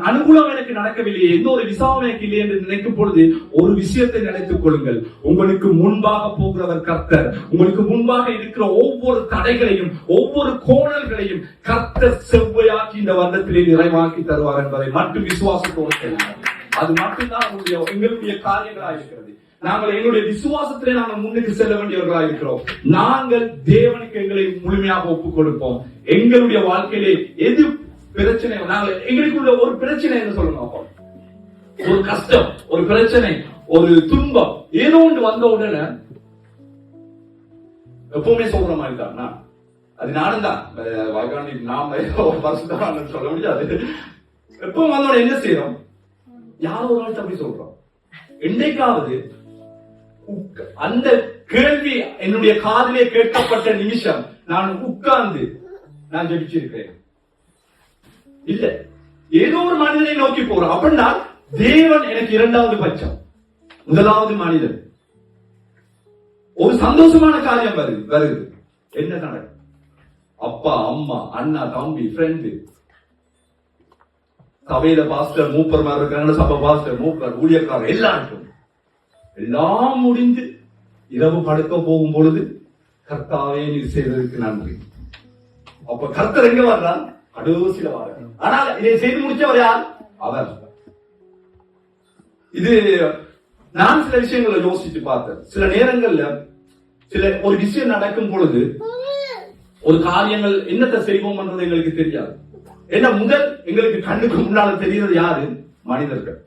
அனுகூலம் எனக்கு நடக்கவில்லையே, எந்த ஒரு விசாவும் எனக்கு இல்லை என்று நினைக்கும் பொழுது ஒரு விஷயத்தை நினைத்துக் கொள்ளுங்கள். உங்களுக்கு முன்பாக போகிறவர் கர்த்தர். உங்களுக்கு முன்பாக இருக்கிற ஒவ்வொரு தடைகளையும் ஒவ்வொரு கோணல்களையும் கர்த்தர் செவ்வையாக்கி இந்த வருடத்திலே நிறைவாக்கி தருவார் என்பதை மட்டும் விசுவாசத்தோடு சொல்லுங்கள். அது மட்டும்தான் எங்களுடைய காரியங்களாக இருக்கிறது. நாங்கள் எங்களுடைய விசுவாசத்திலே நாங்கள் முன்னுக்கு செல்ல வேண்டியவர்களாக இருக்கிறோம். நாங்கள் தேவனுக்கு எங்களை முழுமையாக ஒப்புக் கொடுப்போம். எங்களுடைய வாழ்க்கையிலே எது பிரச்சனை, நாங்கள் எங்களுக்குள்ள ஒரு பிரச்சனை என்று சொல்லணும், ஒரு கஷ்டம், ஒரு பிரச்சனை, ஒரு துன்பம் ஏதோ ஒன்று வந்த உடனே எப்பவுமே சொல்ற மாதிரி தான் அது நானும் தான் நாம பரிசுத்தவான் சொல்ல முடியாது. எப்பவும் வந்தோட என்ன செய்யறோம்? யாரோ ஒரு நாள் அப்படி சொல்றோம். என்னைக்காவது அந்த கேள்வி என்னுடைய காதிலே கேட்கப்பட்ட நிமிஷம் நான் உட்கார்ந்து நான் ஜெபிச்சிருக்கிறேன்? இல்ல, ஏதோ ஒரு மனிதனை நோக்கி போறோம். அப்படின்னா தேவன் எனக்கு இரண்டாவது பட்சம், முதலாவது மனிதன். ஒரு சந்தோஷமான காரியம் வருது, என்ன நடக்கும்? அப்பா, அம்மா, அண்ணா, தம்பி, ஃப்ரெண்டு, சபையில பாஸ்டர், மூப்பர் மாதிரி இருக்காங்க, சபை பாஸ்டர், மூப்பர், ஊழியக்காரர், எல்லாருக்கும் எல்லாம் முடிந்து இரவு படுக்க போகும் பொழுது கர்த்தாவே நீர் செய்ததற்கு நன்றி. அப்ப கர்த்தர் எங்க வர்றார்? கடைசியில வர. ஆனால் இதை செய்து முடிச்சவர் யார்? அவர். இது நான் சில விஷயங்களை யோசிச்சு பார்த்தேன். சில நேரங்கள்ல ஒரு விஷயம் நடக்கும் பொழுது ஒரு காரியங்கள் என்னத்தை செய்வோம் என்றது எங்களுக்கு தெரியாது. என்ன முதல் எங்களுக்கு கண்ணுக்கு முன்னால தெரிகிறது யாரு? மனிதர்கள்.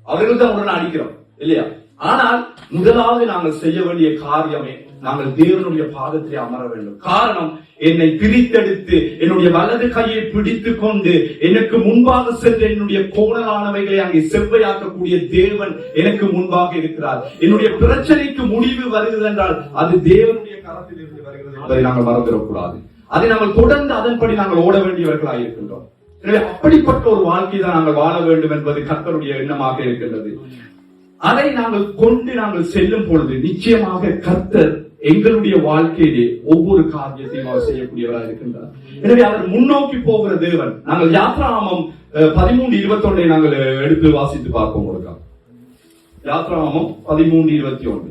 அவர்கள் தான் உடனே அடிக்கிறோம் இல்லையா? ஆனால் முதலாவது நாங்கள் செய்ய வேண்டிய காரியமே நாங்கள் தேவனுடைய பாதத்தை அமர வேண்டும். காரணம், என்னை பிரித்தெடுத்து என்னுடைய வலது கையை பிடித்துக் கொண்டு எனக்கு முன்பாக சென்ற என்னுடைய கோணலானவைகளை அங்கே செவ்வையாக்கக்கூடிய தேவன் எனக்கு முன்பாக இருக்கிறார். என்னுடைய பிரச்சனைக்கு முடிவு வருகிறது என்றால் அது தேவனுடைய கரத்தில் இருந்து வருகிறது என்பதை நாங்கள் மறந்துவிடக்கூடாது. அதை நாங்கள் தொடர்ந்து அதன்படி நாங்கள் ஓட வேண்டியவர்களாக இருக்கின்றோம். எனவே அப்படிப்பட்ட ஒரு வாழ்க்கை தான் நாங்கள் வாழ வேண்டும் என்பது கர்த்தருடைய எண்ணமாக இருக்கின்றது. அதை நாங்கள் கொண்டு நாங்கள் செல்லும் பொழுது நிச்சயமாக கர்த்தர் எங்களுடைய வாழ்க்கையிலே ஒவ்வொரு காரியத்தையும் அவர் செய்யக்கூடியவராக இருக்கின்றார். எனவே அவர் முன்னோக்கி போகிற தேவன். நாங்கள் யாத்ராகமம் 13:21 நாங்கள் எடுத்து வாசித்து பார்ப்போம். கொடுக்கலாம் யாத்ராகமம் 13:21.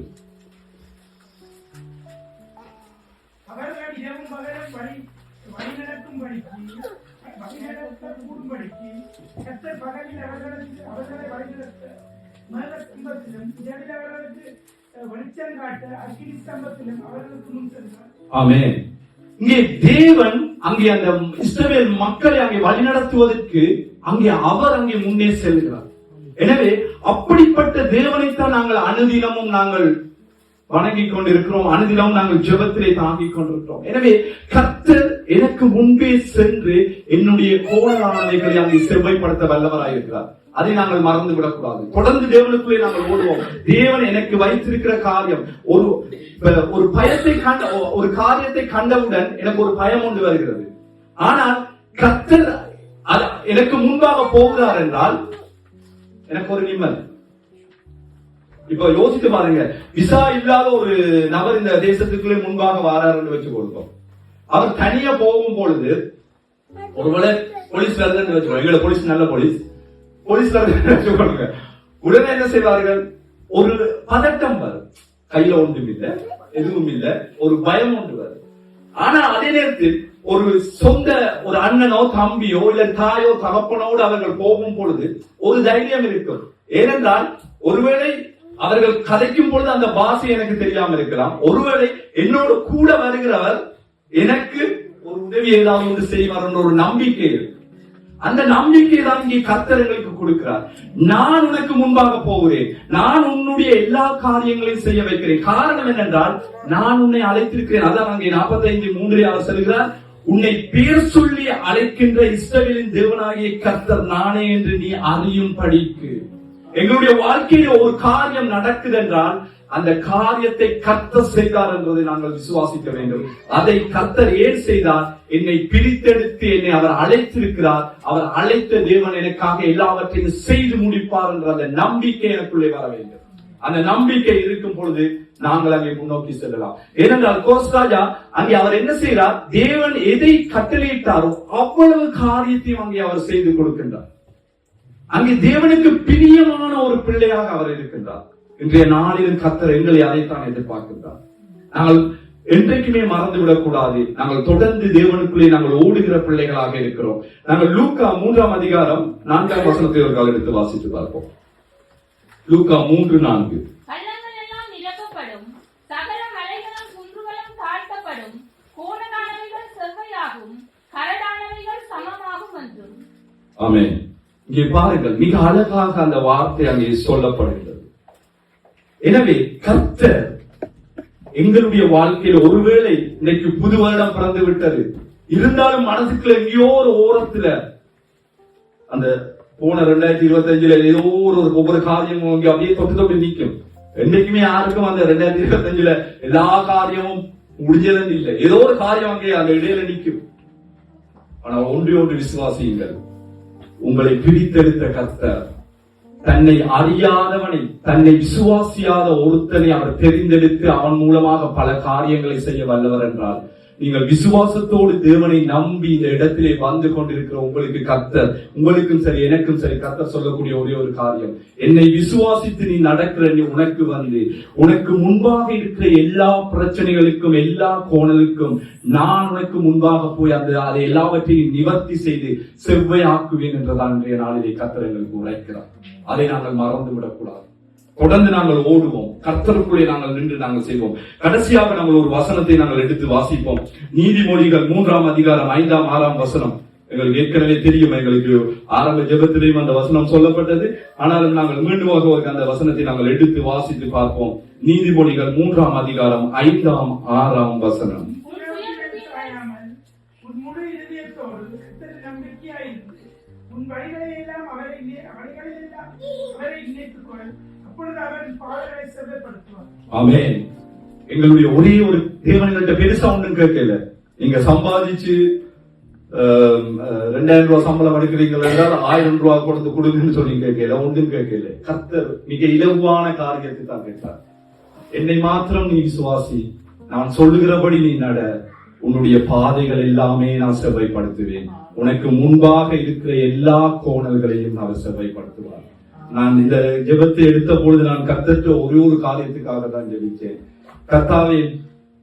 ஆமென். இங்கே தேவன் அங்கே அந்த இஸ்ரவேல் மக்களை அங்கே வழிநடத்துவதற்கு அவர் முன்னே செல்கிறார். எனவே அப்படிப்பட்ட தேவனைத்தான் நாங்கள் அனுதினமும் நாங்கள் வணங்கிக் கொண்டிருக்கிறோம். அனுதினமும் நாங்கள் ஜெபத்திலே தாங்கிக் கொண்டிருக்கிறோம். எனவே கர்த்தர் எனக்கு முன்பே சென்று என்னுடைய கோணலானவைகளை அங்கே செவ்வாய்ப்படுத்த வல்லவராயிருக்கிறார். அதை நாங்கள் மறந்து விடக்கூடாது. தொடர்ந்து தேவனுக்குள்ளே நாங்கள் ஓடுவோம். தேவன் எனக்கு வைத்திருக்கிற காரியம், ஒரு பயத்தை ஒரு காரியத்தை கண்டவுடன் எனக்கு ஒரு பயம் ஒன்று வருகிறது. ஆனால் கர்த்தர் எனக்கு முன்பாக போகிறார் என்றால் எனக்கு ஒரு நிம்மதி. இப்ப யோசித்து பாருங்க, விசா இல்லாத ஒரு நபர் இந்த தேசத்துக்குள்ளே முன்பாக வாராருன்னு வச்சு கொடுத்தோம். அவர் தனியா போகும் பொழுது ஒருவேளை போலீஸ் வருதுன்னு வச்சுக்கோங்க. எங்களை போலீஸ் நல்ல போலீஸ்ல வச்சுக்கோங்க. உடனே என்ன செய்வார்கள்? ஒரு பதட்டம் வரும். கையில ஒன்றும் இல்லை, எதுவும் இல்லை, ஒரு பயம் ஒன்று வரும். ஆனா அதே நேரத்தில் ஒரு சொந்த ஒரு அண்ணனோ தம்பியோ இல்ல தாயோ தகப்பனோடு அவர்கள் போகும் பொழுது ஒரு தைரியம் இருக்கும். ஏனென்றால் ஒருவேளை அவர்கள் கதைக்கும் பொழுது அந்த பாஷை எனக்கு தெரியாம இருக்கலாம். ஒருவேளை என்னோடு கூட வருகிறவர் எனக்கு ஒரு உதவி ஏதாவது ஒன்று செய்வார் என்ற ஒரு நம்பிக்கை இருக்கு. அந்த நம்பிக்கை தான் இங்கே கர்த்தர் எங்களுக்கு கொடுக்கிறார். நான் உனக்கு முன்பாக போகிறேன், நான் உன்னுடைய எல்லா காரியங்களையும் செய்ய வைக்கிறேன். காரணம் என்னென்றால் நான் உன்னை அழைத்திருக்கிறேன். அதான் அங்கே 45:3 அவர் சொல்கிறார், உன்னை பேர் சொல்லி அழைக்கின்ற இஸ்ரவேலின் தேவனாகிய கர்த்தர் நானே என்று நீ அறியும் படிக்கு. எங்களுடைய வாழ்க்கையில் ஒரு காரியம் நடக்குது என்றால் அந்த காரியத்தை கர்த்தர் செய்தார் என்பதை நாங்கள் விசுவாசிக்க வேண்டும். அதை கர்த்தர் ஏன் செய்தார்? என்னை பிரித்தெடுத்து என்னை அவர் அழைத்திருக்கிறார். அவர் அழைத்த தேவன் எனக்காக எல்லாவற்றையும் செய்து முடிப்பார் என்ற அந்த நம்பிக்கை எனக்குள்ளே வர வேண்டும். அந்த நம்பிக்கை இருக்கும் பொழுது நாங்கள் அங்கே முன்னோக்கி செல்லலாம். ஏனென்றால் கோஸ்ராஜா அங்கே அவர் என்ன செய்கிறார், தேவன் எதை கட்டளையிட்டாரோ அவ்வளவு காரியத்தையும் அங்கே அவர் செய்து கொடுக்கின்றார். அங்கே தேவனுக்கு பிரியமான ஒரு பிள்ளையாக அவர் இருக்கின்றார். இன்றைய நாளில் கர்த்தர் எங்களை அதைத்தான் எதிர்பார்க்கின்றார். நாங்கள் என்றைக்குமே மறந்துவிடக் கூடாது. நாங்கள் தொடர்ந்து தேவனுக்குள்ளே நாங்கள் ஓடுகிற பிள்ளைகளாக இருக்கிறோம். நாங்கள் லூக்கா 3ஆம் அதிகாரம் 4ஆம் வசனத்தை ஒரு கால் எடுத்து வாசித்து பார்ப்போம். லூக்கா 3:4. பள்ளங்கள் எல்லாம் நிரப்பப்படும், சகல மலைகளும் குன்றுகளும் தாழ்த்தப்படும், கோணலானவைகள் செவ்வையாகும், கரடானவைகள் சமமாகும் என்றும். ஆமென். இங்கே பாருங்கள், மிக அழகாக அந்த வார்த்தை அங்கே சொல்லப்படுகிறது. எனவே கர்த்தர் எங்களுடைய வாழ்க்கையில் ஒருவேளை இன்னைக்கு புது வருடம் பிறந்து விட்டது இருந்தாலும் மனசுக்குள்ள எங்கேயோ ஒரு ஓரத்துல அந்த போன 2025 ஏதோ ஒவ்வொரு காரியமும் அங்கே அப்படியே தொட்டு நிற்கும். என்னைக்குமே யாருக்கும் அந்த 2025 எல்லா காரியமும் முடிஞ்சதுன்னு இல்லை. ஏதோ ஒரு காரியம் அங்கே அந்த இடையில நிற்கும். ஆனால் ஒன்று விசுவாசியுங்கள், உங்களை பிரித்தெடுத்த கர்த்தர் தன்னை அறியாதவனை, தன்னை விசுவாசியாத ஒருத்தனை அவர் தெரிந்தெடுத்து அவன் மூலமாக பல காரியங்களை செய்ய வல்லவர் என்றால், நீங்கள் விசுவாசத்தோடு தேவனை நம்பி இந்த இடத்திலே வந்து கொண்டிருக்கிற உங்களுக்கு கர்த்தர், உங்களுக்கும் சரி எனக்கும் சரி கர்த்தர் சொல்லக்கூடிய ஒரே ஒரு காரியம், என்னை விசுவாசித்து நீ நடக்கிற நீ உனக்கு வந்து உனக்கு முன்பாக இருக்கிற எல்லா பிரச்சனைகளுக்கும் எல்லா கோணலுக்கும் நான் உனக்கு முன்பாக போய் அதை எல்லாவற்றையும் நிவர்த்தி செய்து செவ்வையாக்குவேன் என்றதான் இன்றைய நாளிலே கர்த்தர் எங்களுக்கு உரைக்கிறார். அதை நாங்கள் மறந்து விடக்கூடாது. தொடர்ந்து நாங்கள் ஓடுவோம், கர்த்தருக்குள்ளே நாங்கள் நின்று நாங்கள் செய்வோம். கடைசியாக நாங்கள் ஒரு வசனத்தை நாங்கள் எடுத்து வாசிப்போம். நீதிமொழிகள் 3ஆம் அதிகாரம் 5ஆம் 6ஆம் வசனம். எங்களுக்கு ஏற்கனவே தெரியும், எங்களுக்கு ஆரம்ப ஜெபத்திலேயும் அந்த வசனம் சொல்லப்பட்டது. ஆனாலும் நாங்கள் மீண்டும் அந்த வசனத்தை நாங்கள் எடுத்து வாசித்து பார்ப்போம். நீதிமொழிகள் 3ஆம் அதிகாரம் 5ஆம் 6ஆம் வசனம். உன் வழிகளையெல்லாம் அவரை நினைத்துக்கொள், அப்பொழுது அவரின் பாதைகளை செவ்வைப்படுத்துவார். ஆமென். எங்களுடைய ஒரே ஒரு தேவன்கிட்ட பெருசா ஒன்றும் கேட்கல. நீங்க சம்பாதிச்சு 2000 ரூபாய் சம்பளம் எடுக்கிறீர்கள் என்றால் 1000 ரூபாய் கொடுத்து கொடுங்கன்னு சொல்லி கேட்கல, ஒன்றும் கேட்கல. கர்த்தர் மிக இலவான காரியத்தை தான் கேட்டார். என்னை மாத்திரம் நீ விசுவாசி, நான் சொல்லுகிறபடி நீ நட, உன்னுடைய பாதைகள் எல்லாமே நான் செவ்வைப்படுத்துவேன், உனக்கு முன்பாக இருக்கிற எல்லா கோணல்களையும் அவர் செவ்வைப்படுத்துவார். நான் இந்த ஜெபத்தை எடுத்த பொழுது நான் கர்த்தர்ட்ட ஒரே ஒரு காரியத்துக்காக தான் ஜெபித்தேன். கர்த்தாவே,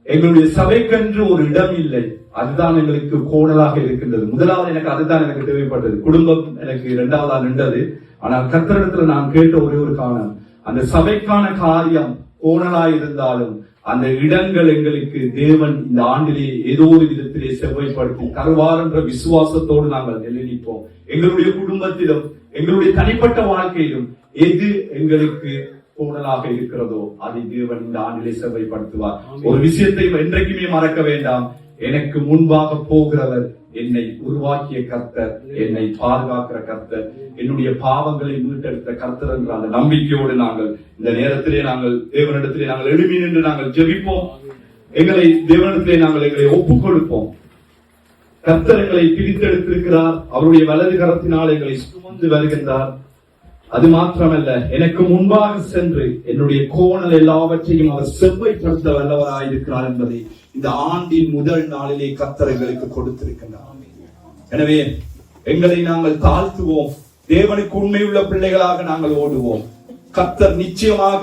எங்களுடைய சபைக்கென்று ஒரு இடம் இல்லை, அதுதான் எங்களுக்கு கோணலாக இருக்கின்றது. முதலாவது எனக்கு அதுதான் எனக்கு தேவைப்பட்டது. குடும்பம் எனக்கு 2வதா நின்றது. ஆனால் கர்த்தரிடத்துல நான் கேட்ட ஒரே ஒரு காரணம், அந்த சபைக்கான காரியம் கோணலாய் இருந்தாலும் அந்த இடங்கள் எங்களுக்கு தேவன் இந்த ஆண்டிலே ஏதோ ஒரு விதத்திலே செவ்வைப்படுத்தி தருவார் என்ற விசுவாசத்தோடு நாங்கள் நிலைநிற்போம். எங்களுடைய குடும்பத்திலும் எங்களுடைய தனிப்பட்ட வாழ்க்கையிலும் எது எங்களுக்கு கோணலாக இருக்கிறதோ அதை தேவன் இந்த ஆண்டிலே செவ்வைப்படுத்துவார். ஒரு விஷயத்தை என்றைக்குமே மறக்க வேண்டாம், எனக்கு முன்பாக போகிறவர் என்னை உருவாக்கிய கர்த்தர், என்னை பாதுகாக்கிற கர்த்தர், என்னுடைய பாவங்களை மீட்டெடுத்த கர்த்தர் என்ற அந்த நம்பிக்கையோடு நாங்கள் இந்த நேரத்திலே நாங்கள் தேவனிடத்திலே நாங்கள் எழுப்பி நின்று நாங்கள் ஜெபிப்போம். எங்களை தேவனிடத்திலே நாங்கள் எங்களை ஒப்புக் கொடுப்போம். கர்த்தர் எங்களை பிரித்தெடுத்திருக்கிறார், அவருடைய வலது கரத்தினால் எங்களை சுமந்து வருகின்றார். அது மாத்திரமல்ல, எனக்கு முன்பாக சென்று என்னுடைய கோணல் எல்லாவற்றையும் அவர் செவ்வைப்படுத்த வல்லவராயிருக்கிறார் என்பதை இந்த ஆண்டின் முதல் நாளிலே கர்த்தர் எங்களுக்கு கொடுத்திருக்கின்றார். எனவே எங்களை நாங்கள் தாழ்த்துவோம், தேவனுக்கு உண்மையுள்ள பிள்ளைகளாக நாங்கள் ஓடுவோம். கர்த்தர் நிச்சயமாக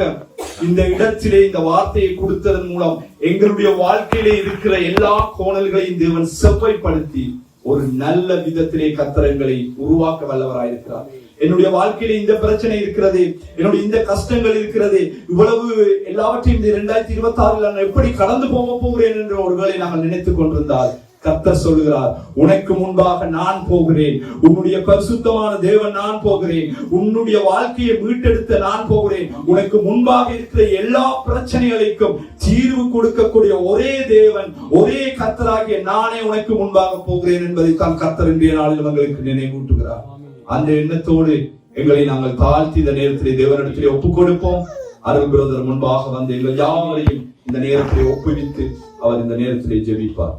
இந்த இடத்திலே இந்த வார்த்தையை கொடுத்ததன் மூலம் எங்களுடைய வாழ்க்கையிலே இருக்கிற எல்லா கோணல்களையும் தேவன் செவ்வைப்படுத்தி ஒரு நல்ல விதத்திலே கர்த்தர் எங்களை உருவாக்க வல்லவராயிருக்கிறார். என்னுடைய வாழ்க்கையில இந்த பிரச்சனை இருக்கிறது, என்னுடைய இந்த கஷ்டங்கள் இருக்கிறது, இவ்வளவு எல்லாவற்றையும் இந்த 2026 நான் எப்படி கடந்து போகிறேன் என்று ஒருவேளை நாங்கள் நினைத்துக் கொண்டிருந்தால் கர்த்தர் சொல்லுகிறார், உனக்கு முன்பாக நான் போகிறேன், உன்னுடைய பரிசுத்தமான தேவன் நான் போகிறேன், உன்னுடைய வாழ்க்கையை மீட்டெடுத்த நான் போகிறேன், உனக்கு முன்பாக இருக்கிற எல்லா பிரச்சனைகளுக்கும் தீர்வு கொடுக்கக்கூடிய ஒரே தேவன், ஒரே கர்த்தராகிய நானே உனக்கு முன்பாக போகிறேன் என்பதை தான் கர்த்தர் இன்றைய நாளில் எங்களுக்கு நினைவூட்டுகிறார். அந்த எண்ணத்தோடு எங்களை நாங்கள் தாழ்த்தி இந்த நேரத்திலே தேவனிடத்திலே ஒப்புக் கொடுப்போம். அருள் பிரதர் முன்பாக வந்து எங்கள் யாவரையும் இந்த நேரத்திலே ஒப்புவித்து அவர் இந்த நேரத்திலே ஜெபிப்பார்.